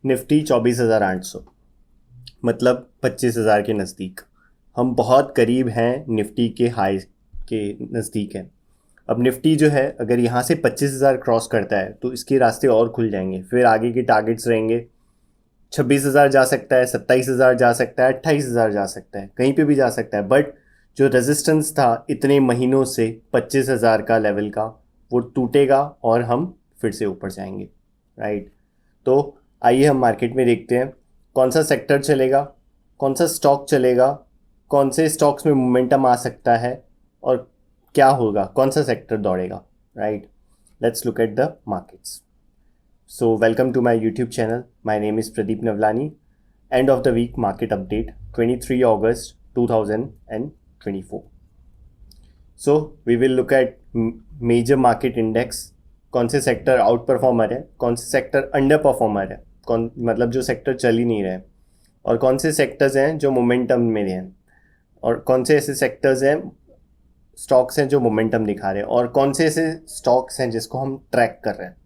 Nifty 24,800, मतलब 25,000 के नज़दीक। हम बहुत करीब हैं, निफ्टी के हाई के नज़दीक हैं। अब निफ्टी जो है अगर यहाँ से 25,000 क्रॉस करता है तो इसके रास्ते और खुल जाएंगे। फिर आगे के टारगेट्स रहेंगे, 26,000 जा सकता है, 27,000 जा सकता है, 28,000 जा सकता है, कहीं पे भी जा सकता है। बट जो रेजिस्टेंस था इतने महीनों से 25,000 का लेवल का, वो टूटेगा और हम फिर से ऊपर जाएंगे, राइट। तो आइए हम मार्केट में देखते हैं कौन सा सेक्टर चलेगा, कौन सा स्टॉक चलेगा, कौन से स्टॉक्स में मोमेंटम आ सकता है और क्या होगा, कौन सा सेक्टर दौड़ेगा, right. Let's look at the markets. So, welcome to my YouTube channel. My name is Pradeep Navlani. End of the week market update 23 August 2024. So, we will look at major market index. कौन से sector out performer है, कौन से sector under performer है, कौन मतलब जो sector चल ही नहीं रहे, और कौन से सेक्टर्स हैं जो मोमेंटम में हैं, और कौन से ऐसे सेक्टर्स हैं, स्टॉक्स हैं जो मोमेंटम दिखा रहे हैं, और कौन से ऐसे स्टॉक्स हैं जिसको हम ट्रैक कर रहे हैं।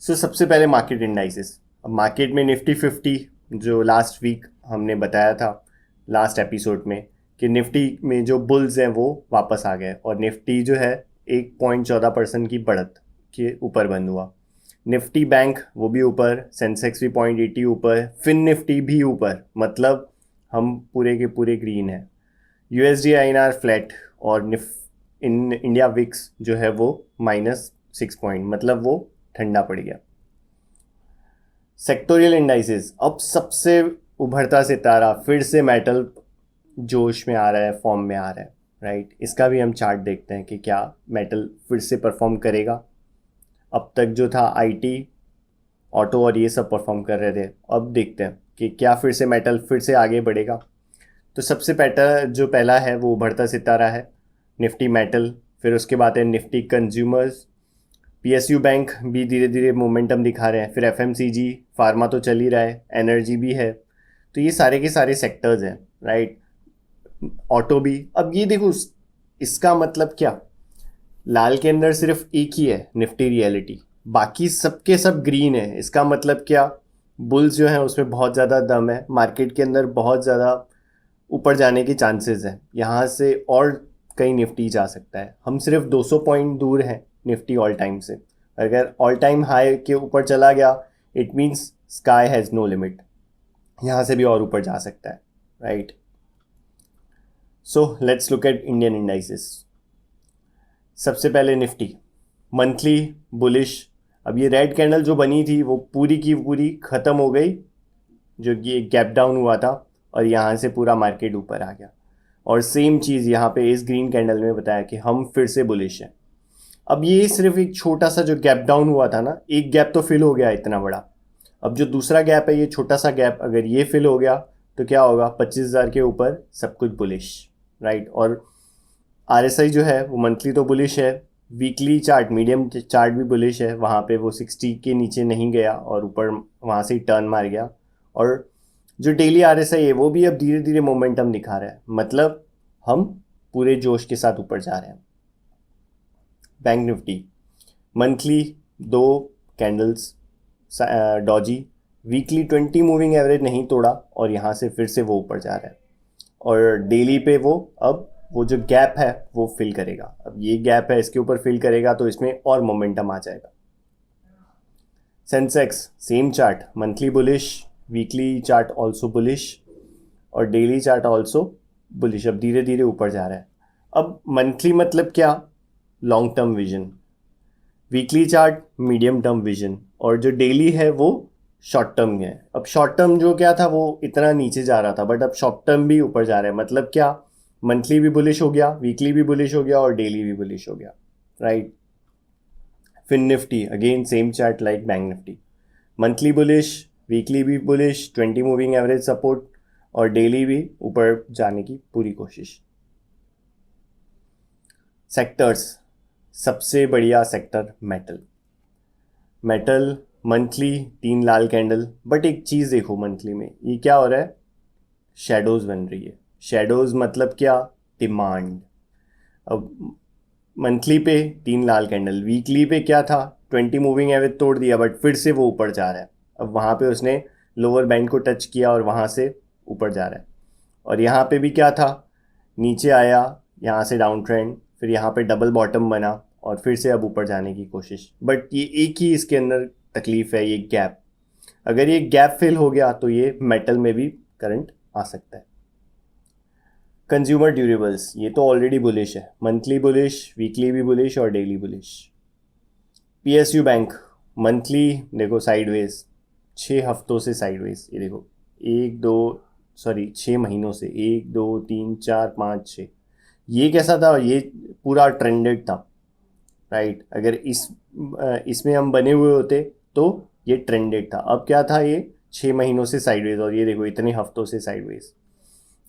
सबसे पहले मार्केट इंडाइसेस। अब मार्केट में निफ्टी 50 जो लास्ट वीक हमने बताया था लास्ट एपिसोड में कि निफ्टी में जो बुल्स हैं वो वापस आ गए और निफ्टी जो है 1.14% की बढ़त के ऊपर बंद हुआ। निफ्टी बैंक वो भी ऊपर, सेंसेक्स भी 0.80 ऊपर, फिन निफ्टी भी ऊपर, मतलब हम पूरे के पूरे ग्रीन है। यूएसडी आईएनआर फ्लैट और इंडिया विक्स जो है वो -6 पॉइंट, मतलब वो ठंडा पड़ गया। सेक्टोरियल इंडाइसेस, अब सबसे उभरता सितारा फिर से मेटल जोश में आ रहा है, फॉर्म में आ रहा है, राइट। इसका भी हम चार्ट देखते हैं कि क्या मेटल फिर से परफॉर्म करेगा। अब तक जो था आईटी, ऑटो और ये सब परफॉर्म कर रहे थे, अब देखते हैं कि क्या फिर से मेटल फिर से आगे बढ़ेगा। तो सबसे पहला है वो उभरता सितारा है निफ्टी मेटल, फिर उसके बाद है निफ्टी कंज्यूमर्स। पीएसयू बैंक भी धीरे धीरे मोमेंटम दिखा रहे हैं, फिर एफएमसीजी, फार्मा तो चल ही रहा है, एनर्जी भी है। तो ये सारे के सारे सेक्टर्स हैं, राइट। ऑटो भी। अब ये देखो, इसका मतलब क्या, लाल के अंदर सिर्फ एक ही है निफ्टी रियलिटी, बाकी सबके सब ग्रीन है। इसका मतलब क्या, बुल्स जो है उसमें बहुत ज़्यादा दम है, मार्केट के अंदर बहुत ज़्यादा ऊपर जाने के चांसेस हैं, यहाँ से और कहीं निफ्टी जा सकता है। हम सिर्फ 200 पॉइंट दूर हैं निफ्टी ऑल टाइम से। अगर ऑल टाइम हाई के ऊपर चला गया, it means sky has no limit, यहाँ से भी और ऊपर जा सकता है, right. So let's look at Indian indices. सबसे पहले निफ्टी मंथली बुलिश। अब ये रेड कैंडल जो बनी थी वो पूरी की पूरी ख़त्म हो गई, जो ये गैप डाउन हुआ था, और यहाँ से पूरा मार्केट ऊपर आ गया। और सेम चीज़ यहाँ पे इस ग्रीन कैंडल में बताया कि हम फिर से बुलिश हैं। अब ये सिर्फ एक छोटा सा जो गैप डाउन हुआ था ना, एक गैप तो फिल हो गया इतना बड़ा। अब जो दूसरा गैप है, ये छोटा सा गैप, अगर ये फिल हो गया तो क्या होगा, 25,000 के ऊपर सब कुछ बुलिश, राइट। और आरएसआई जो है वो मंथली तो बुलिश है, वीकली चार्ट, मीडियम चार्ट भी बुलिश है, वहाँ पे वो 60 के नीचे नहीं गया और ऊपर वहाँ से ही टर्न मार गया। और जो डेली आरएसआई है वो भी अब धीरे धीरे मोमेंटम दिखा रहा है, मतलब हम पूरे जोश के साथ ऊपर जा रहे हैं। Bank Nifty monthly 2 candles Doge, weekly 20 moving average नहीं तोड़ा और यहाँ से फिर से वो ऊपर जा रहा है। और डेली पे वो अब वो जो गैप है वो फिल करेगा। अब ये गैप है, इसके ऊपर फिल करेगा तो इसमें और मोमेंटम आ जाएगा। Sensex same chart, monthly bullish, weekly chart also bullish, और डेली चार्ट ऑल्सो बुलिश, अब धीरे धीरे ऊपर जा रहा है। अब मंथली मतलब क्या, long term vision, weekly chart medium term vision, और जो डेली है वो शॉर्ट टर्म है। अब शॉर्ट टर्म जो क्या था वो इतना नीचे जा रहा था, बट अब शॉर्ट टर्म भी ऊपर जा रहा है, मतलब क्या, मंथली भी बुलिश हो गया, वीकली भी बुलिश हो गया और डेली भी बुलिश हो गया, right. Fin Nifty again same chart like bank Nifty, monthly bullish, weekly भी बुलिश, 20 मूविंग एवरेज सपोर्ट, और डेली भी ऊपर जाने की पूरी कोशिश। सेक्टर्स, सबसे बढ़िया सेक्टर मेटल। मेटल मंथली 3 लाल कैंडल, बट एक चीज़ देखो मंथली में ये क्या हो रहा है, शेडोज़ बन रही है। शेडोज़ मतलब क्या, डिमांड। अब मंथली पे 3 लाल कैंडल, वीकली पे क्या था, 20 मूविंग एवरेज तोड़ दिया बट फिर से वो ऊपर जा रहा है, अब वहाँ पे उसने लोअर बैंड को टच किया और वहाँ से ऊपर जा रहा है। और यहाँ पे भी क्या था, नीचे आया, यहाँ से डाउन ट्रेंड, फिर यहाँ पे डबल बॉटम बना और फिर से अब ऊपर जाने की कोशिश। बट ये एक ही इसके अंदर तकलीफ है, ये गैप। अगर ये गैप फिल हो गया तो ये मेटल में भी करंट आ सकता है। कंज्यूमर ड्यूरेबल्स, ये तो ऑलरेडी बुलिश है, मंथली बुलिश, वीकली भी बुलिश और daily bullish. PSU bank monthly देखो साइडवेज, 6 हफ्तों से साइडवेज, ये देखो 6 महीनों से 1 2 3 4 5 6। ये कैसा था, ये पूरा ट्रेंडेड था, राइट। अगर इसमें हम बने हुए होते तो ये ट्रेंडेड था। अब क्या था, ये 6 महीनों से साइडवेज, और ये देखो इतने हफ्तों से साइडवेज।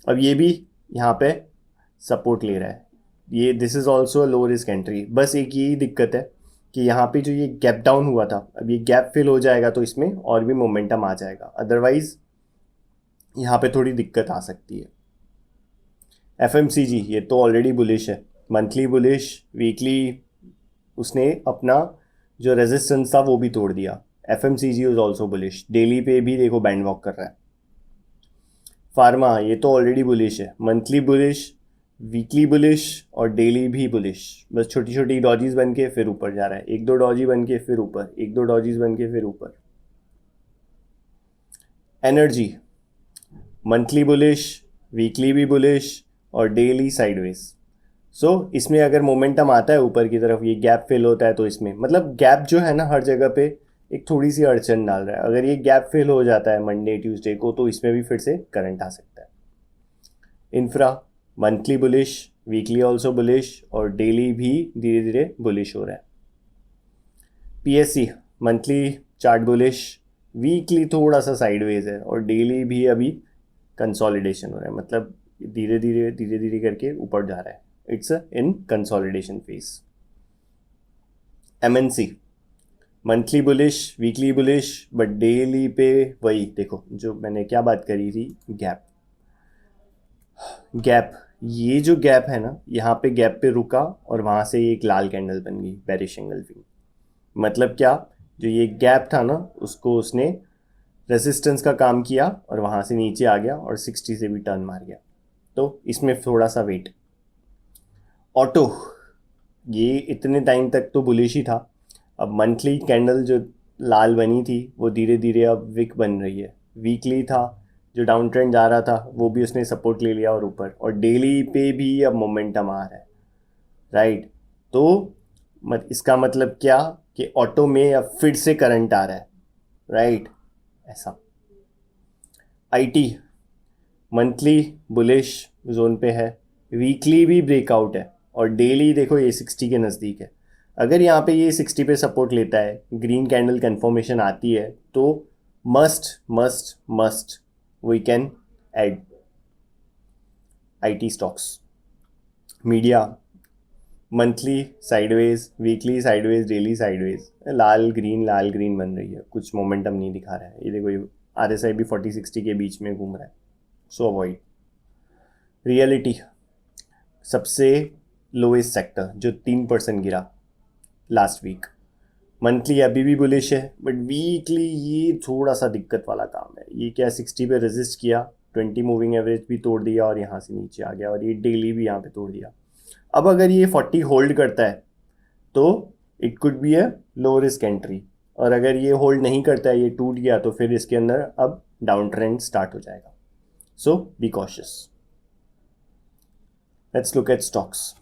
अब ये भी यहाँ पे सपोर्ट ले रहा है। ये this is also low risk entry. बस एक यही दिक्कत है कि यहाँ पे जो ये गैप डाउन हुआ था, अब ये गैप फिल हो जाएगा तो इसमें और भी मोमेंटम आ जाएगा, अदरवाइज यहाँ पे थोड़ी दिक्कत आ सकती है। एफएमसीजी ये तो ऑलरेडी बुलिश है, मंथली बुलिश, वीकली उसने अपना जो रेजिस्टेंस था वो भी तोड़ दिया। FMCG is also bullish, daily पे भी देखो बैंड वॉक कर रहा है। फार्मा ये तो ऑलरेडी बुलिश है, मंथली बुलिश, वीकली बुलिश और डेली भी बुलिश। बस छोटी छोटी डॉजीज बन के फिर ऊपर जा रहा है, 1 2 डॉजी बन के फिर ऊपर, 1 2 डॉजीज बन के फिर ऊपर। एनर्जी मंथली बुलिश, वीकली भी बुलिश और डेली साइडवेज। सो इसमें अगर मोमेंटम आता है ऊपर की तरफ, ये गैप फिल होता है, तो इसमें मतलब गैप जो है ना हर जगह पे एक थोड़ी सी अड़चन डाल रहा है। अगर ये गैप फिल हो जाता है मंडे ट्यूसडे को तो इसमें भी फिर से करंट आ सकता है। Infra monthly bullish, weekly also bullish और डेली भी धीरे धीरे बुलिश हो रहा है। PSC monthly chart bullish, weekly थोड़ा सा साइडवेज है और डेली भी अभी कंसोलिडेशन हो रहा है, मतलब धीरे धीरे करके ऊपर जा रहा है। It's in consolidation phase. MNC monthly bullish, weekly bullish, but daily पे वही देखो जो मैंने क्या बात करी थी, गैप। ये जो गैप है ना, यहाँ पे गैप पे रुका और वहाँ से एक लाल कैंडल बन गई, बेरिश एंगल्फिंग। मतलब क्या, जो ये गैप था ना उसको उसने रेजिस्टेंस का काम किया और वहाँ से नीचे आ गया और 60 से भी टर्न मार गया, तो इसमें थोड़ा सा वेट। ऑटो ये इतने टाइम तक तो बुलिश ही था, अब मंथली कैंडल जो लाल बनी थी वो धीरे धीरे अब विक बन रही है। वीकली था जो डाउन ट्रेंड जा रहा था वो भी उसने सपोर्ट ले लिया और ऊपर, और डेली पे भी अब मोमेंटम आ रहा है, राइट। तो इसका मतलब क्या कि ऑटो में अब फिर से करंट आ रहा है, राइट, ऐसा। आईटी मंथली बुलिश जोन पे है, वीकली भी ब्रेकआउट है और डेली देखो ये 60 के नज़दीक है। अगर यहाँ पे ये 60 पे सपोर्ट लेता है, ग्रीन कैंडल कंफर्मेशन आती है, तो must we can add IT stocks. Media monthly sideways, weekly sideways, daily sideways, लाल ग्रीन बन रही है, कुछ मोमेंटम नहीं दिखा रहा है। ये देखो ये RSI भी 40-60 के बीच में घूम रहा है, सो अवॉइड। रियलिटी सबसे लोएस्ट सेक्टर जो 3% गिरा लास्ट वीक। मंथली अभी भी बुलिश है, बट वीकली ये थोड़ा सा दिक्कत वाला काम है। ये क्या 60 पे रेजिस्ट किया, 20 मूविंग एवरेज भी तोड़ दिया और यहाँ से नीचे आ गया, और ये डेली भी यहाँ पे तोड़ दिया। अब अगर ये 40 होल्ड करता है तो it could be a low risk entry, और अगर ये होल्ड नहीं करता है, ये टूट गया, तो फिर इसके अंदर अब डाउन ट्रेंड स्टार्ट हो जाएगा। So be cautious. Let's look at stocks.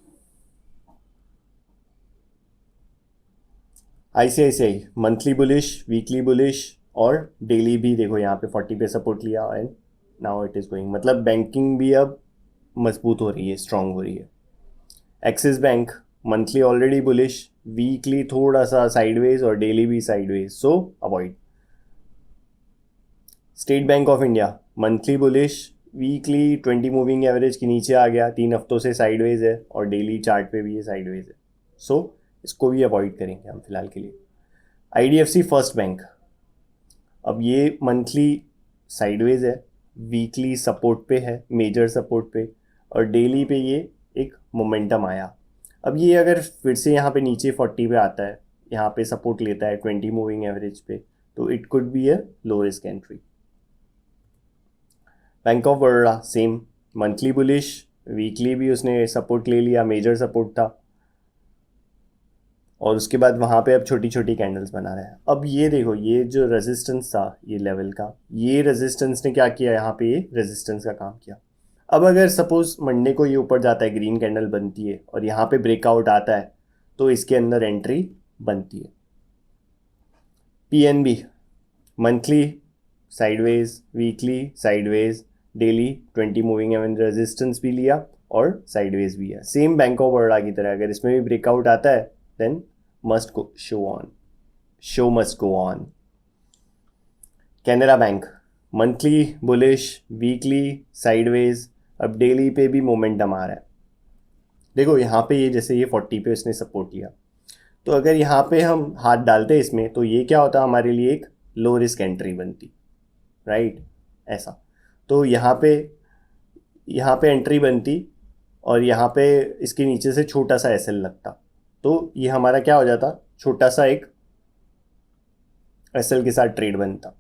ICICI monthly bullish, weekly bullish और डेली भी देखो यहाँ पे 40 पे सपोर्ट लिया and now it is going, मतलब बैंकिंग भी अब मजबूत हो रही है, स्ट्रांग हो रही है। Axis bank monthly already bullish, weekly थोड़ा सा साइडवेज और डेली भी sideways, so avoid. State bank of India monthly bullish, weekly 20 moving average के नीचे आ गया, 3 हफ्तों से साइडवेज है और डेली चार्ट पे भी ये साइडवेज है, सो इसको भी अवॉइड करेंगे हम फिलहाल के लिए। IDFC फर्स्ट बैंक, अब ये मंथली साइडवेज है, वीकली सपोर्ट पे है, मेजर सपोर्ट पे, और डेली पे ये एक मोमेंटम आया। अब ये अगर फिर से यहाँ पे नीचे 40 पे आता है, यहाँ पे सपोर्ट लेता है 20 मूविंग एवरेज पे, तो it could be a low risk entry. Bank of Baroda same, monthly bullish, weekly भी उसने सपोर्ट ले लिया, मेजर सपोर्ट था, और उसके बाद वहाँ पे अब छोटी छोटी कैंडल्स बना रहे हैं. अब ये देखो, ये जो रेजिस्टेंस था ये लेवल का, ये रेजिस्टेंस ने क्या किया, यहाँ पे ये रेजिस्टेंस का काम किया. अब अगर सपोज मंडे को ये ऊपर जाता है, ग्रीन कैंडल बनती है और यहाँ पे ब्रेकआउट आता है, तो इसके अंदर एंट्री बनती है. PNB monthly sideways, weekly sideways, daily 20 moving average resistance भी लिया और साइडवेज भी है. सेम बैंक ऑफ बड़ौदा की तरह, अगर इसमें भी ब्रेकआउट आता है then must go show on, show must go on. Canara bank monthly bullish, weekly sideways, अब डेली पे भी मोमेंटम आ रहा है. देखो यहाँ पे ये जैसे ये 40 पे इसने सपोर्ट लिया, तो अगर यहाँ पे हम हाथ डालते इसमें तो ये क्या होता हमारे लिए, एक लो रिस्क एंट्री बनती, राइट ऐसा. तो यहाँ पे एंट्री बनती और यहाँ पे इसके नीचे से छोटा सा एसएल लगता, तो ये हमारा क्या हो जाता, छोटा सा एक एसएल के साथ ट्रेड बनता.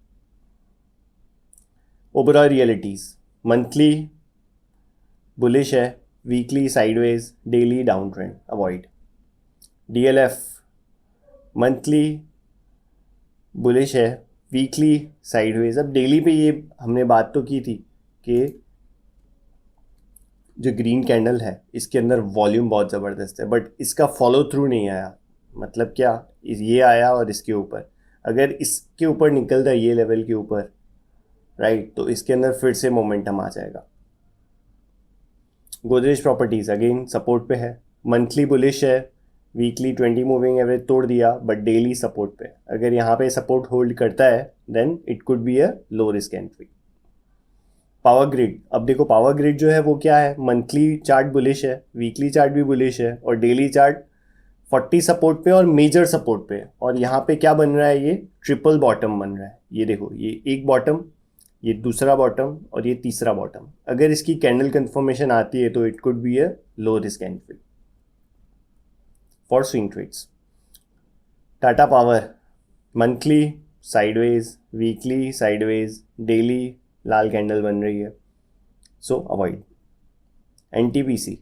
ओबेरॉय रियलिटीज मंथली बुलिश है, weekly sideways, daily down trend, avoid. DLF monthly bullish है, वीकली साइडवेज. अब डेली पे ये हमने बात तो की थी कि जो ग्रीन कैंडल है इसके अंदर वॉल्यूम बहुत ज़बरदस्त है, बट इसका फॉलो थ्रू नहीं आया. मतलब क्या, ये आया और इसके ऊपर, अगर इसके ऊपर निकलता है ये लेवल के ऊपर, राइट, तो इसके अंदर फिर से मोमेंटम आ जाएगा. गोदरेज प्रॉपर्टीज अगेन सपोर्ट पे है, मंथली बुलिश है, वीकली 20 मूविंग एवरेज तोड़ दिया बट डेली सपोर्ट पे. अगर यहाँ पे सपोर्ट होल्ड करता है then it could be a low risk entry. Power grid, अब देखो पावर ग्रिड जो है वो क्या है, मंथली चार्ट बुलिश है, वीकली चार्ट भी बुलिश है और डेली चार्ट 40 सपोर्ट पे और मेजर सपोर्ट पे. और यहाँ पे क्या बन रहा है, ये ट्रिपल बॉटम बन रहा है. ये देखो, ये एक बॉटम, ये दूसरा बॉटम और ये तीसरा बॉटम. अगर इसकी कैंडल कंफर्मेशन आती है तो it could be a low risk entry for swing trades. Tata power monthly sideways, weekly sideways, daily लाल कैंडल बन रही है, so avoid. NTPC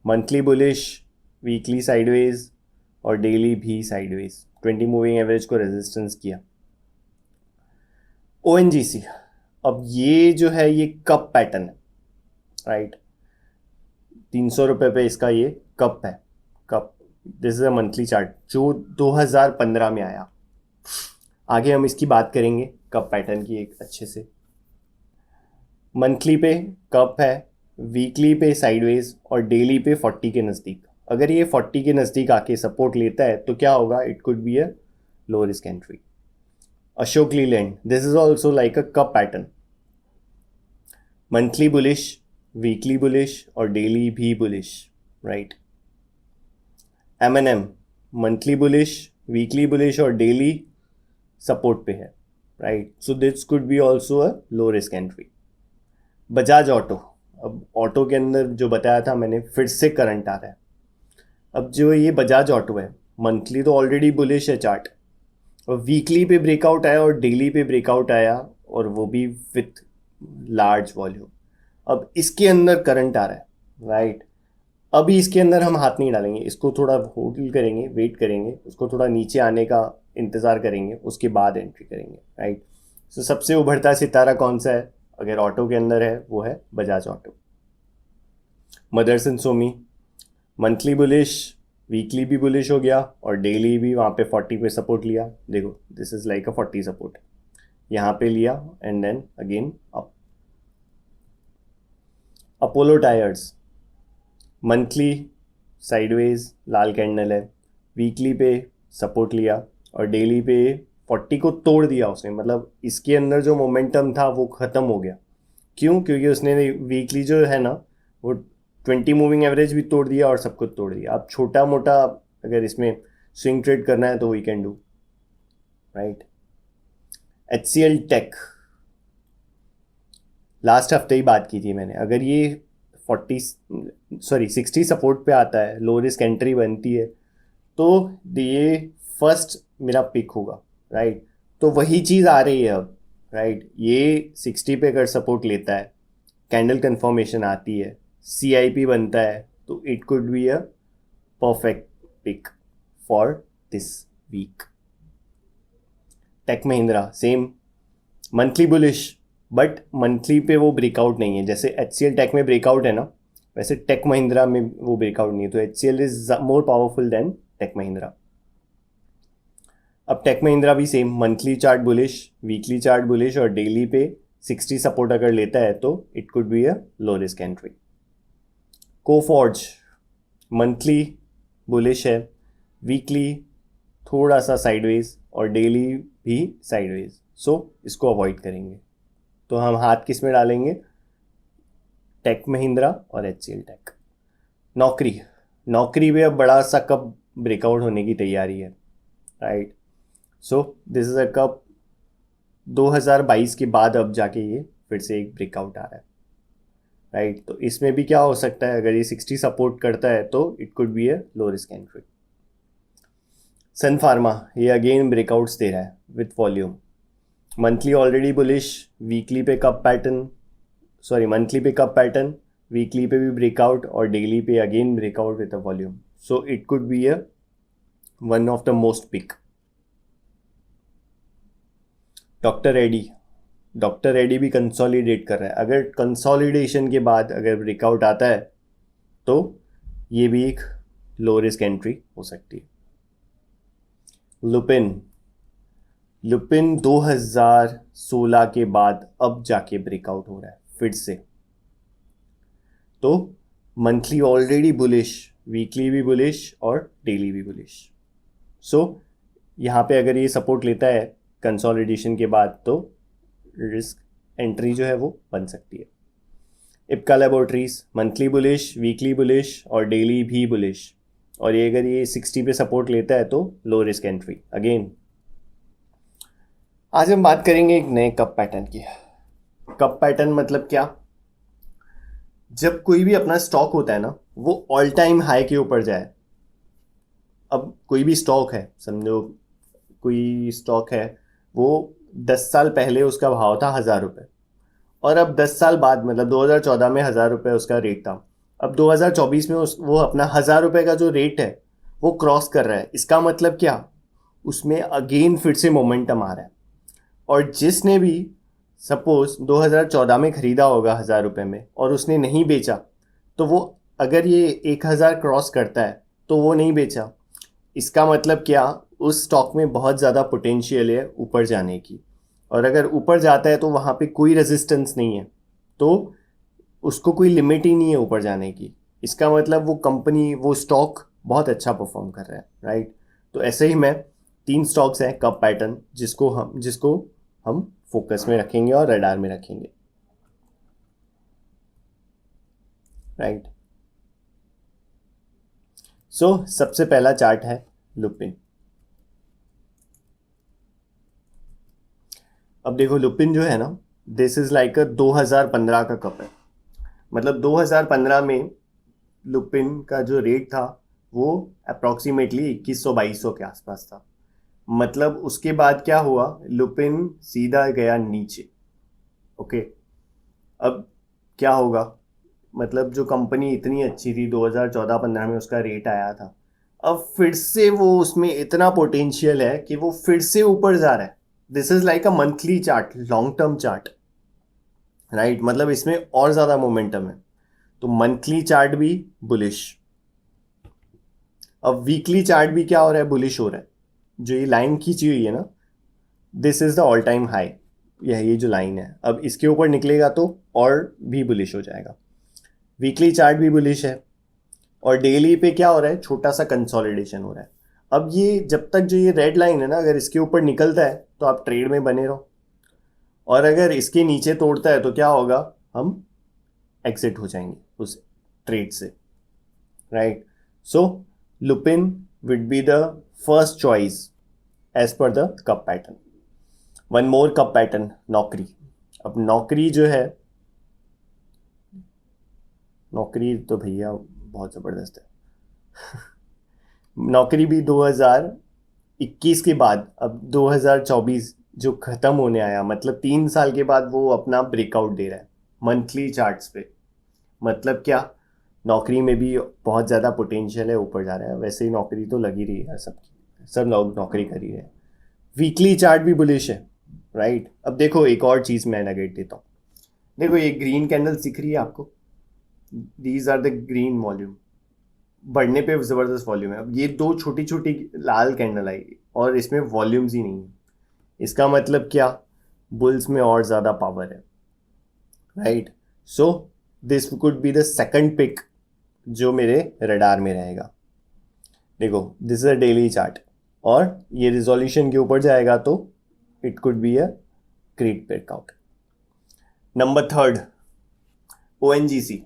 monthly bullish, weekly sideways और डेली भी साइडवेज, 20 मूविंग एवरेज को रेजिस्टेंस किया. ओएनजीसी, अब ये जो है ये कप पैटर्न है, राइट, 300 रुपये पे इसका ये कप है, cup. This is a monthly chart जो 2015 में आया. आगे हम इसकी बात करेंगे कप पैटर्न की एक अच्छे से. मंथली पे कप है, वीकली पे साइडवेज और डेली पे 40 के नज़दीक. अगर ये 40 के नज़दीक आके सपोर्ट लेता है तो क्या होगा, it could be a low risk entry. Ashok Leyland, this is also like a cup pattern, monthly bullish, weekly bullish और डेली भी bullish, right. M&M monthly bullish, weekly bullish और डेली सपोर्ट पे है, right. So this could B also a low risk entry. Bajaj auto, अब auto के अंदर जो बताया था मैंने, फिर से करंट आ रहा है. अब जो ये बजाज ऑटो है, मंथली तो ऑलरेडी बुलिश है चार्ट, और वीकली पे ब्रेकआउट आया और डेली पे ब्रेकआउट आया और वो भी विथ लार्ज वॉल्यूम. अब इसके अंदर करंट आ रहा है, राइट. अभी इसके अंदर हम हाथ नहीं डालेंगे, इसको थोड़ा होल्ड करेंगे, वेट करेंगे, उसको थोड़ा नीचे आने का इंतज़ार करेंगे, उसके बाद एंट्री करेंगे, राइट. सो सबसे उभरता सितारा कौन सा है अगर ऑटो के अंदर है, वो है Bajaj auto. Motherson Sumi monthly bullish, weekly भी बुलिश हो गया और डेली भी वहाँ पे 40 पे सपोर्ट लिया. देखो this is like a 40 support, यहाँ पे लिया and then again up. Apollo tyres monthly sideways लाल कैंडल है, वीकली पे सपोर्ट लिया और डेली पे 40 को तोड़ दिया उसने. मतलब इसके अंदर जो मोमेंटम था वो ख़त्म हो गया. क्यों? क्योंकि उसने वीकली जो है ना वो 20 मूविंग एवरेज भी तोड़ दिया और सब कुछ तोड़ दिया. अब छोटा मोटा अगर इसमें स्विंग ट्रेड करना है तो we can do, right. HCL tech, last हफ्ते ही बात की थी मैंने, अगर ये 60 सपोर्ट पे आता है, लो रिस्क एंट्री बनती है, तो ये फर्स्ट मेरा पिक होगा, राइट. तो वही चीज़ आ रही है अब, राइट। ये 60 पे अगर सपोर्ट लेता है, कैंडल कंफर्मेशन आती है, CIP बनता है, तो it could be a perfect pick for this week. Tech Mahindra same, monthly bullish, but monthly पे वो ब्रेकआउट नहीं है। जैसे HCL टेक में ब्रेकआउट है ना, वैसे टेक महिंद्रा में वो ब्रेकआउट नहीं है। तो HCL is more powerful than tech Mahindra. अब टेक महिंद्रा भी same, monthly chart bullish, weekly chart bullish, और डेली पे 60 सपोर्ट अगर लेता है तो it could be a low risk entry. Coforge monthly bullish है, वीकली थोड़ा सा साइडवेज, और डेली भी साइडवेज, सो इसको अवॉइड करेंगे। तो हम हाथ किस में डालेंगे? टेक महिंद्रा और HCL टेक। नौकरी, नौकरी भी अब बड़ा सा कप ब्रेकआउट होने की तैयारी है, right. So this is a cup 2022 के बाद अब जाके ये फिर से एक ब्रेकआउट आ रहा है, राइट। तो इसमें भी क्या हो सकता है, अगर ये 60 सपोर्ट करता है तो it could be a low risk entry. Sun pharma, ये अगेन ब्रेकआउट्स दे रहा है with volume, monthly already bullish, weekly पे कप पैटर्न, सॉरी मंथली पे कप पैटर्न, वीकली पे भी ब्रेकआउट, और डेली पे again breakout with a volume. So it could be a one of the most pick. Doctor Reddy, doctor Reddy भी consolidate कर रहा है। अगर कंसोलिडेशन के बाद अगर ब्रेकआउट आता है तो ये भी एक लो रिस्क एंट्री हो सकती है। लुपिन, लुपिन 2016 के बाद अब जाके ब्रेकआउट हो रहा है फिर से। तो मंथली ऑलरेडी बुलिश, वीकली भी बुलिश, और डेली भी बुलिश। सो यहाँ पे अगर ये सपोर्ट लेता है कंसोलिडेशन के बाद तो रिस्क एंट्री जो है वो बन सकती है। Ipca laboratories monthly bullish, weekly bullish, और डेली भी बुलिश, और ये अगर ये 60 पे सपोर्ट लेता है तो लो रिस्क एंट्री अगेन। आज हम बात करेंगे एक नए कप पैटर्न की। कप पैटर्न मतलब क्या? जब कोई भी अपना स्टॉक होता है ना, वो ऑल टाइम हाई के ऊपर जाए। अब कोई भी स्टॉक है, समझो कोई स्टॉक है, वो 10 साल पहले उसका भाव था 1,000 रुपये, और अब 10 साल बाद मतलब 2014 में 1,000 रुपये उसका रेट था। अब 2024 में वो अपना 1,000 रुपये का जो रेट है वो क्रॉस कर रहा है। इसका मतलब क्या? उसमें अगेन फिर से मोमेंटम आ रहा है। और जिसने भी सपोज 2014 में ख़रीदा होगा 1,000 रुपये में और उसने नहीं बेचा, तो वो अगर ये 1,000 क्रॉस करता है तो वो नहीं बेचा। इसका मतलब क्या? उस स्टॉक में बहुत ज़्यादा पोटेंशियल है ऊपर जाने की, और अगर ऊपर जाता है तो वहाँ पे कोई रेजिस्टेंस नहीं है, तो उसको कोई लिमिट ही नहीं है ऊपर जाने की। इसका मतलब वो कंपनी, वो स्टॉक बहुत अच्छा परफॉर्म कर रहा है, राइट। तो ऐसे ही मैं 3 स्टॉक्स हैं कप पैटर्न जिसको हम फोकस में रखेंगे और रडार में रखेंगे, राइट। सो सबसे पहला चार्ट है लुपिन। अब देखो लुपिन जो है ना, दिस इज लाइक अ 2015 का कप है। मतलब 2015 में लुपिन का जो रेट था वो अप्रॉक्सीमेटली 2100-2200 के आसपास था। मतलब उसके बाद क्या हुआ, लुपिन सीधा गया नीचे। ओके, अब क्या होगा? मतलब जो कंपनी इतनी अच्छी थी 2014-15 में, उसका रेट आया था, अब फिर से वो उसमें इतना पोटेंशियल है कि वो फिर से ऊपर जा रहा है। This is like a monthly chart, long term chart, right. मतलब इसमें और ज़्यादा मोमेंटम है। तो मंथली चार्ट भी बुलिश। अब वीकली चार्ट भी क्या हो रहा है? बुलिश हो रहा है। जो ये लाइन खींची हुई है ना, this is the all time high, ये जो लाइन है, अब इसके ऊपर निकलेगा तो और भी बुलिश हो जाएगा। वीकली चार्ट भी बुलिश है, और डेली पे क्या हो रहा है? छोटा सा कंसोलिडेशन हो रहा है। अब ये जब तक जो ये रेड लाइन है ना, अगर इसके ऊपर निकलता है तो आप ट्रेड में बने रहो, और अगर इसके नीचे तोड़ता है तो क्या होगा? हम एग्जिट हो जाएंगे उस ट्रेड से, right. So Lupin would be the first choice as per the cup pattern. One more cup pattern, Naukri. अब नौकरी जो है, नौकरी तो भैया बहुत ज़बरदस्त है। नौकरी भी 2021 के बाद अब 2024 जो ख़त्म होने आया, मतलब 3 साल के बाद वो अपना ब्रेकआउट दे रहा है मंथली चार्ट्स पे। मतलब क्या, नौकरी में भी बहुत ज़्यादा पोटेंशियल है, ऊपर जा रहा है। वैसे ही नौकरी तो लगी रही है सबकी, सब लोग नौकरी कर ही रहे हैं। वीकली चार्ट भी बुलिश है, राइट। अब देखो एक और चीज़ मैं नगेट देता हूँ। देखो ये ग्रीन कैंडल्स दिख रही है आपको, these are the green volume, बढ़ने पे ज़बरदस्त वॉल्यूम है। अब ये दो छोटी छोटी लाल कैंडल आई और इसमें वॉल्यूम्स ही नहीं है, इसका मतलब क्या, बुल्स में और ज़्यादा पावर है, right. So this could be the second pick जो मेरे रडार में रहेगा। देखो this is a daily chart और ये रिजोल्यूशन के ऊपर जाएगा तो it could be a great breakout. Number third, ONGC.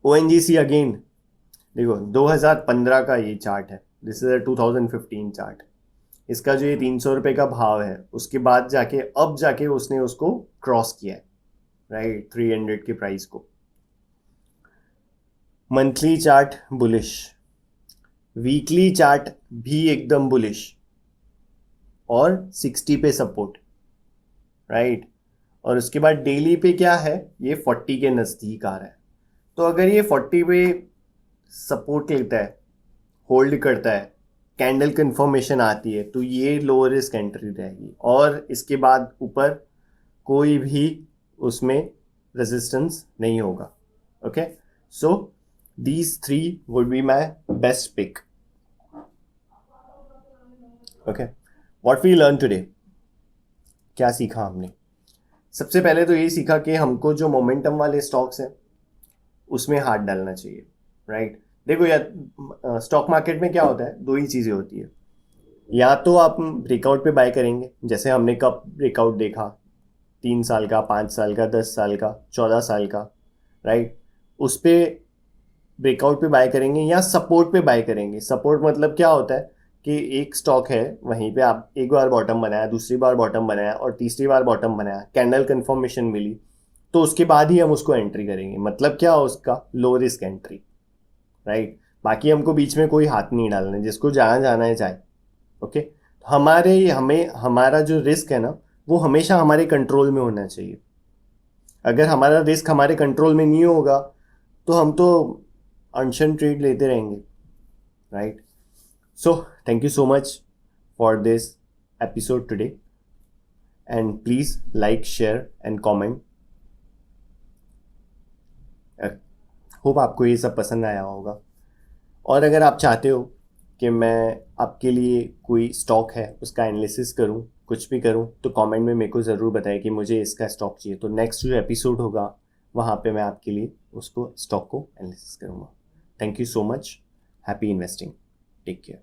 ONGC again, देखो 2015 का ये चार्ट है, दिस इज अ 2015 चार्ट। इसका जो ये 300 रुपये का भाव है, उसके बाद जाके अब जाके उसने उसको क्रॉस किया है, राइट, 300 के प्राइस को। Monthly chart bullish, weekly chart भी एकदम बुलिश और 60 पे सपोर्ट, राइट। और उसके बाद डेली पे क्या है, ये 40 के नज़दीक आ रहा है। तो अगर ये 40 पे सपोर्ट लेता है, होल्ड करता है, कैंडल कंफर्मेशन आती है, तो ये लो रिस्क एंट्री रहेगी और इसके बाद ऊपर कोई भी उसमें रेजिस्टेंस नहीं होगा। Okay, so these three would be my best pick. Okay, what we learn today, क्या सीखा हमने? सबसे पहले तो ये सीखा कि हमको जो मोमेंटम वाले स्टॉक्स हैं उसमें हाथ डालना चाहिए, राइट। देखो यार, स्टॉक मार्केट में क्या होता है, दो ही चीज़ें होती है। या तो आप ब्रेकआउट पे बाय करेंगे, जैसे हमने कब ब्रेकआउट देखा, 3 साल का, 5 साल का, 10 साल का, 14 साल का, राइट। उस पर ब्रेकआउट पे बाय करेंगे या सपोर्ट पे बाय करेंगे। सपोर्ट मतलब क्या होता है कि एक स्टॉक है, वहीं पे आप एक बार बॉटम बनाया, दूसरी बार बॉटम बनाया और तीसरी बार बॉटम बनाया, कैंडल कंफर्मेशन मिली, तो उसके बाद ही हम उसको एंट्री करेंगे। मतलब क्या, उसका लो रिस्क एंट्री, राइट। बाकी हमको बीच में कोई हाथ नहीं डालना है, जिसको जहाँ जाना है जाए। ओके, हमें हमारा जो रिस्क है ना, वो हमेशा हमारे कंट्रोल में होना चाहिए। अगर हमारा रिस्क हमारे कंट्रोल में नहीं होगा तो हम तो अनशन ट्रेड लेते रहेंगे, right. So thank you so much for this episode today and please like, share and comment. Hope आपको ये सब पसंद आया होगा। और अगर आप चाहते हो कि मैं आपके लिए कोई स्टॉक है उसका एनालिसिस करूं, कुछ भी करूं, तो कमेंट में मेरे को ज़रूर बताएं कि मुझे इसका स्टॉक चाहिए। तो नेक्स्ट जो एपिसोड होगा वहाँ पे मैं आपके लिए उसको स्टॉक को एनालिसिस करूँगा। Thank you so much, happy investing, take care.